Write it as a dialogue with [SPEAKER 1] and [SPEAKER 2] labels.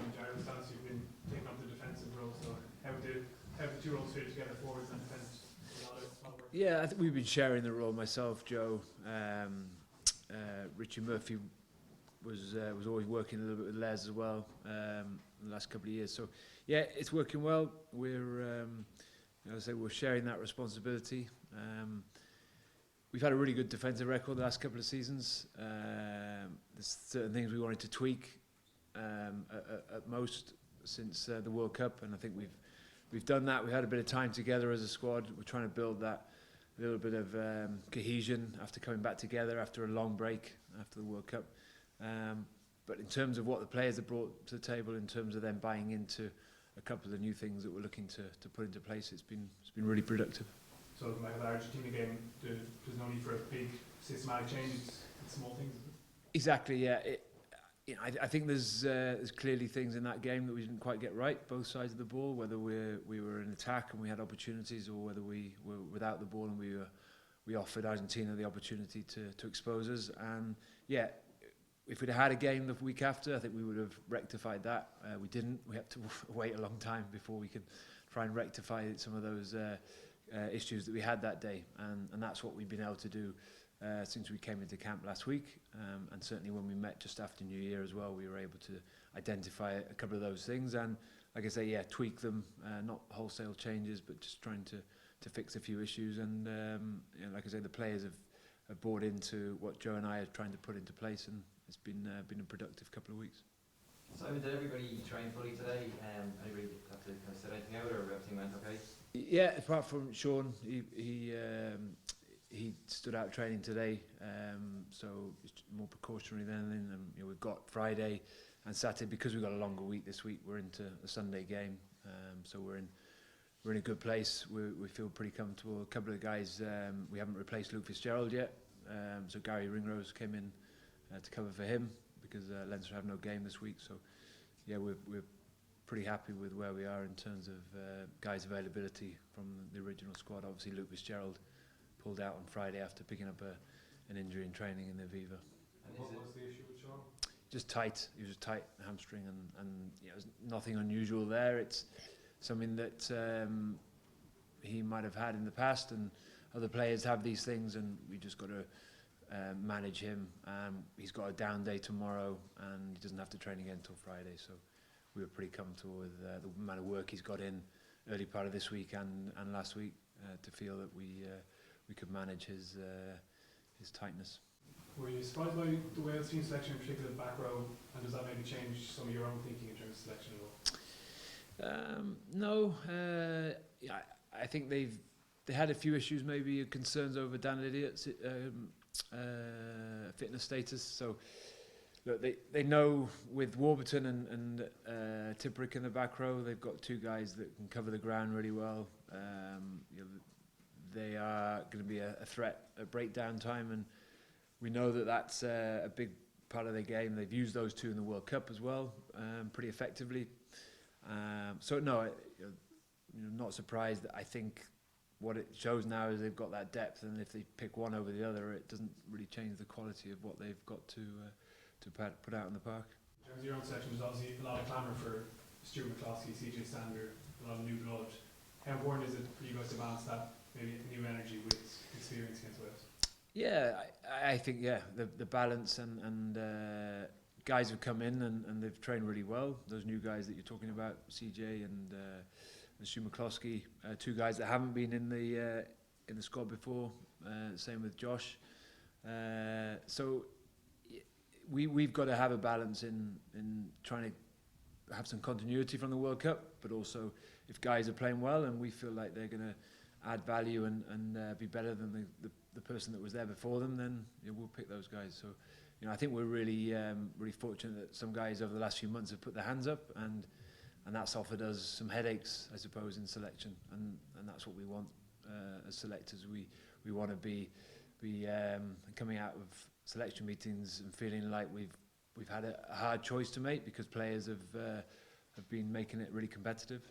[SPEAKER 1] in general stance. You've been taking up the defensive role, so how do the two roles fit together, forwards and defence?
[SPEAKER 2] Yeah, I think we've been sharing the role. Myself, Joe, Richie Murphy was always working a little bit with Les as well the last couple of years. So yeah, it's working well. We're as I say, we're sharing that responsibility. We've had a really good defensive record the last couple of seasons. There's certain things we wanted to tweak at most since the World Cup, and I think we've done that. We had a bit of time together as a squad. We're trying to build that little bit of cohesion after coming back together after a long break after the World Cup. But in terms of what the players have brought to the table, in terms of them buying into a couple of the new things that we're looking to put into place, it's been really productive.
[SPEAKER 1] So like a large team game, there's no need for a big systematic change. It's small things.
[SPEAKER 2] Exactly. Yeah. I think there's clearly things in that game that we didn't quite get right, both sides of the ball, whether we were in attack and we had opportunities, or whether we were without the ball and we offered Argentina the opportunity to expose us. And yeah, if we'd had a game the week after, I think we would have rectified that. We didn't. We had to wait a long time before we could try and rectify some of those issues that we had that day, and that's what we've been able to do since we came into camp last week, and certainly when we met just after New Year as well, we were able to identify a couple of those things and, like I say, yeah, tweak them, not wholesale changes, but just trying to fix a few issues. And you know, like I say, the players have bought into what Joe and I are trying to put into place, and it's been a productive couple of weeks.
[SPEAKER 3] Simon, did everybody train fully today? Anybody have to kind of set anything out, or everything went okay?
[SPEAKER 2] Yeah, apart from Sean, he stood out training today, so it's more precautionary than. You know, we've got Friday and Saturday because we've got a longer week this week. We're into a Sunday game, so we're in a good place. We feel pretty comfortable. A couple of guys, we haven't replaced Luke Fitzgerald yet, so Gary Ringrose came in to cover for him because Leinster have no game this week. So yeah, we're pretty happy with where we are in terms of guys' availability from the original squad. Obviously, Luke Fitzgerald pulled out on Friday after picking up an injury in training in the Viva.
[SPEAKER 1] And what was the issue with Sean?
[SPEAKER 2] Just tight. He was tight hamstring, and you know, there's nothing unusual there. It's something that he might have had in the past, and other players have these things, and we just got to manage him. He's got a down day tomorrow, and he doesn't have to train again until Friday. So we were pretty comfortable with the amount of work he's got in early part of this week and last week to feel that we could manage his tightness.
[SPEAKER 1] Were you surprised by the Wales team selection, in particular the back row, and does that maybe change some of your own thinking in terms of selection at all?
[SPEAKER 2] No, yeah, I think they had a few issues, maybe concerns over Dan Idiot's fitness status. So look, they know with Warburton and Tipperick in the back row, they've got two guys that can cover the ground really well. You know, they are going to be a threat at breakdown time, and we know that that's a big part of their game. They've used those two in the World Cup as well, pretty effectively. So no, not surprised. I think what it shows now is they've got that depth, and if they pick one over the other, it doesn't really change the quality of what they've got to put out in the park.
[SPEAKER 1] In terms of your own section, there's obviously a lot of clamour for Stuart McCloskey, CJ Stander, a lot of new blood. How important is it for you guys to balance that maybe new energy with experience against Wales?
[SPEAKER 2] Yeah, I think the balance and guys have come in and they've trained really well. Those new guys that you're talking about, CJ and Stu McCloskey, two guys that haven't been in the squad before. Same with Josh. So we've got to have a balance in trying to have some continuity from the World Cup, but also if guys are playing well and we feel like they're going to add value and be better than the person that was there before them, then we'll pick those guys. So I think we're really fortunate that some guys over the last few months have put their hands up, and that's offered us some headaches, I suppose, in selection, and that's what we want as selectors. We want to be coming out of selection meetings and feeling like we've had a hard choice to make because players have been making it really competitive.